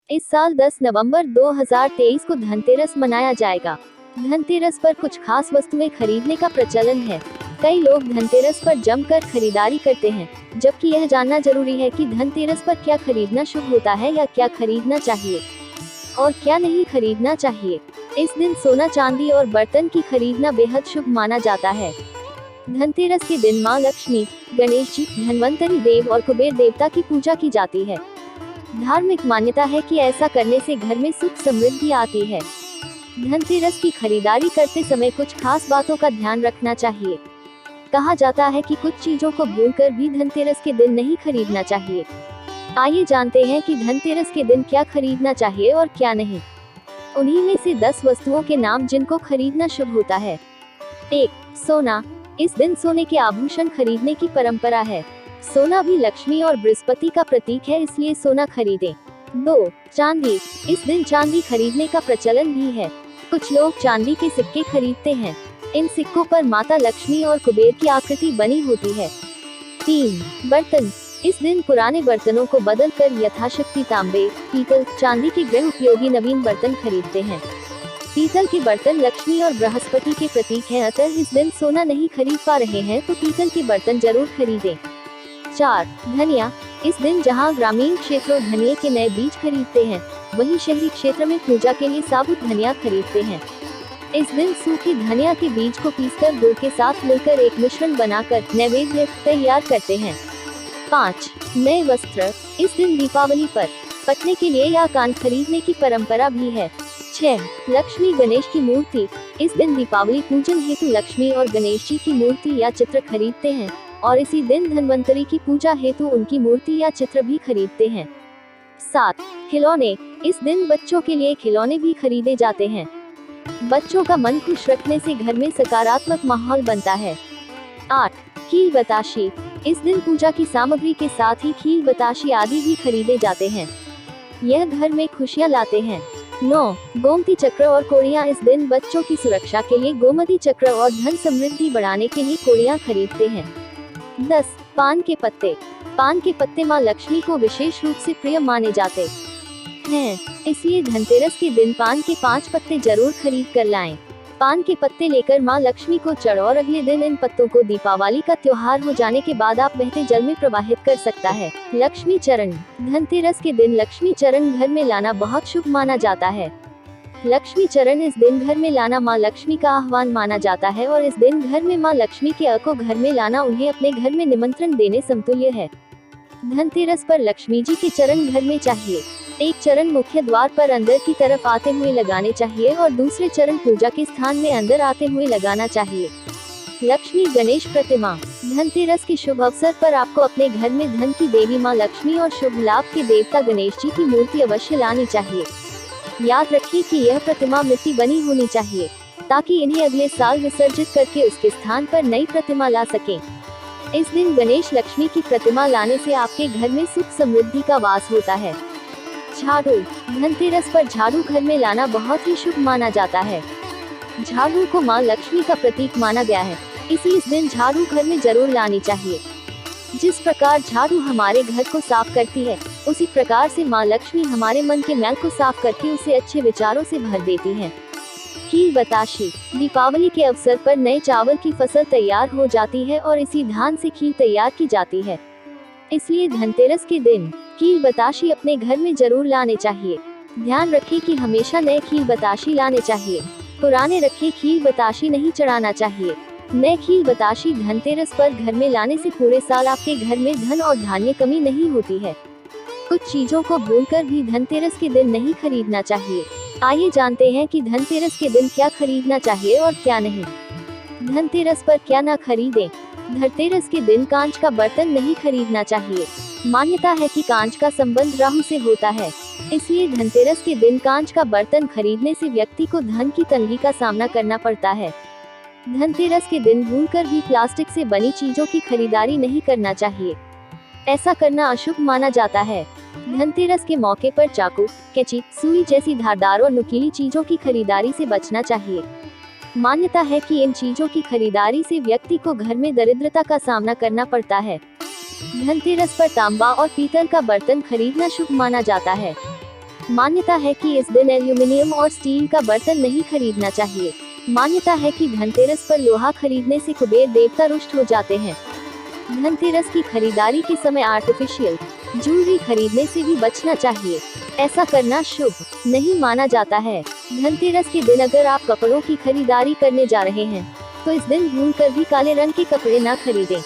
इस साल 10 नवंबर 2023 को धनतेरस मनाया जाएगा। धनतेरस पर कुछ खास वस्तुएं खरीदने का प्रचलन है। कई लोग धनतेरस पर जमकर खरीदारी करते हैं, जबकि यह जानना जरूरी है कि धनतेरस पर क्या खरीदना शुभ होता है या क्या खरीदना चाहिए और क्या नहीं खरीदना चाहिए। इस दिन सोना, चांदी और बर्तन की खरीदना बेहद शुभ माना जाता है। धनतेरस के दिन मां लक्ष्मी, गणेश जी, धन्वंतरी देव और कुबेर देवता की पूजा की जाती है। धार्मिक मान्यता है कि ऐसा करने से घर में सुख समृद्धि आती है। धनतेरस की खरीदारी करते समय कुछ खास बातों का ध्यान रखना चाहिए। कहा जाता है कि कुछ चीजों को भूलकर भी धनतेरस के दिन नहीं खरीदना चाहिए। आइए जानते हैं कि धनतेरस के दिन क्या खरीदना चाहिए और क्या नहीं। उन्हीं में से 10 वस्तुओं के नाम जिनको खरीदना शुभ होता है। 1. सोना। इस दिन सोने के आभूषण खरीदने की परंपरा है। सोना भी लक्ष्मी और बृहस्पति का प्रतीक है, इसलिए सोना खरीदें। 2. चांदी। इस दिन चांदी खरीदने का प्रचलन भी है। कुछ लोग चांदी के सिक्के खरीदते हैं। इन सिक्कों पर माता लक्ष्मी और कुबेर की आकृति बनी होती है। 3. बर्तन। इस दिन पुराने बर्तनों को बदलकर यथाशक्ति तांबे, पीतल, चांदी के गृह उपयोगी नवीन बर्तन खरीदते हैं। पीतल के बर्तन लक्ष्मी और बृहस्पति के प्रतीक हैं, अतः इस दिन सोना नहीं खरीद पा रहे हैं तो पीतल के बर्तन जरूर खरीदें। 4. धनिया। इस दिन जहां ग्रामीण क्षेत्रों धनिये के नए बीज खरीदते हैं, वहीं शहरी क्षेत्र में पूजा के लिए साबुत धनिया खरीदते हैं। इस दिन सूखी धनिया के बीज को पीसकर गुड़ के साथ मिलकर एक मिश्रण बनाकर नैवेद्य तैयार करते हैं। 5. नए वस्त्र। इस दिन दीपावली पर पटने के लिए या कान खरीदने की परंपरा भी है। 6. लक्ष्मी गणेश की मूर्ति। इस दिन दीपावली पूजन हेतु लक्ष्मी और गणेश जी की मूर्ति या चित्र खरीदते हैं और इसी दिन धन्वंतरी की पूजा हेतु उनकी मूर्ति या चित्र भी खरीदते हैं। 7. खिलौने। इस दिन बच्चों के लिए खिलौने भी खरीदे जाते हैं। बच्चों का मन खुश रखने से घर में सकारात्मक माहौल बनता है। 8. खील बताशी। इस दिन पूजा की सामग्री के साथ ही खील बताशी आदि भी खरीदे जाते हैं। यह घर में खुशियां लाते हैं। 9. गोमती चक्र और कोड़ियां। इस दिन बच्चों की सुरक्षा के लिए गोमती चक्र और धन समृद्धि बढ़ाने के लिए कोड़ियां खरीदते हैं। 10. पान के पत्ते। पान के पत्ते मां लक्ष्मी को विशेष रूप से प्रिय माने जाते हैं, इसलिए धनतेरस के दिन पान के 5 पत्ते जरूर खरीद कर लाएं। पान के पत्ते लेकर मां लक्ष्मी को चढ़ और अगले दिन इन पत्तों को दीपावली का त्योहार हो जाने के बाद आप बहते जल में प्रवाहित कर सकता है। लक्ष्मी चरण। धनतेरस के दिन लक्ष्मी चरण घर में लाना बहुत शुभ माना जाता है। लक्ष्मी चरण इस दिन घर में लाना मां लक्ष्मी का आह्वान माना जाता है और इस दिन घर में मां लक्ष्मी के को घर में लाना उन्हें अपने घर में निमंत्रण देने समतुल्य है। धनतेरस पर लक्ष्मी जी के चरण घर में चाहिए। एक चरण मुख्य द्वार पर अंदर की तरफ आते हुए लगाने चाहिए और दूसरे चरण पूजा के स्थान में अंदर आते हुए लगाना चाहिए। लक्ष्मी गणेश प्रतिमा। धनतेरस के शुभ अवसर पर आपको अपने घर में धन की देवी मां लक्ष्मी और शुभ लाभ के देवता गणेश जी की मूर्ति अवश्य लानी चाहिए। याद रखिए कि यह प्रतिमा मिट्टी बनी होनी चाहिए, ताकि इन्हें अगले साल विसर्जित करके उसके स्थान पर नई प्रतिमा ला सकें। इस दिन गणेश लक्ष्मी की प्रतिमा लाने से आपके घर में सुख समृद्धि का वास होता है। झाड़ू। धनतेरस पर झाड़ू घर में लाना बहुत ही शुभ माना जाता है। झाड़ू को मां लक्ष्मी का प्रतीक माना गया है, इसलिए इस दिन झाड़ू घर में जरूर लानी चाहिए। जिस प्रकार झाड़ू हमारे घर को साफ करती है, उसी प्रकार से मां लक्ष्मी हमारे मन के मैल को साफ करके उसे अच्छे विचारों से भर देती हैं। खील बताशी। दीपावली के अवसर पर नए चावल की फसल तैयार हो जाती है और इसी धान से खील तैयार की जाती है, इसलिए धनतेरस के दिन खील बताशी अपने घर में जरूर लाने चाहिए। ध्यान रखें कि हमेशा नए खील बताशी लाने चाहिए, पुराने रखे खील बताशी नहीं चढ़ाना चाहिए। नए खील बताशी धनतेरस पर घर में लाने से पूरे साल आपके घर में धन और धान्य कमी नहीं होती है। कुछ चीजों को भूलकर भी धनतेरस के दिन नहीं खरीदना चाहिए। आइए जानते हैं कि धनतेरस के दिन क्या खरीदना चाहिए और क्या नहीं। धनतेरस पर क्या न खरीदें। धनतेरस के दिन कांच का बर्तन नहीं खरीदना चाहिए। मान्यता है कि कांच का संबंध राहु से होता है, इसलिए धनतेरस के दिन कांच का बर्तन खरीदने से व्यक्ति को धन की तंगी का सामना करना पड़ता है। धनतेरस के दिन भूलकर भी प्लास्टिक से बनी चीजों की खरीदारी नहीं करना चाहिए, ऐसा करना अशुभ माना जाता है। धनतेरस के मौके पर चाकू, कैंची, सुई जैसी धारदार और नुकीली चीजों की खरीदारी से बचना चाहिए। मान्यता है कि इन चीजों की खरीदारी से व्यक्ति को घर में दरिद्रता का सामना करना पड़ता है। धनतेरस पर तांबा और पीतल का बर्तन खरीदना शुभ माना जाता है। मान्यता है कि इस दिन एल्यूमिनियम और स्टील का बर्तन नहीं खरीदना चाहिए। मान्यता है कि धनतेरस पर लोहा खरीदने से कुबेर देवता रुष्ट हो जाते हैं। धनतेरस की खरीदारी के समय आर्टिफिशियल ज्वेलरी खरीदने से भी बचना चाहिए। ऐसा करना शुभ नहीं माना जाता है। धनतेरस के दिन अगर आप कपड़ों की खरीदारी करने जा रहे हैं तो इस दिन भूल कर भी काले रंग के कपड़े न खरीदें।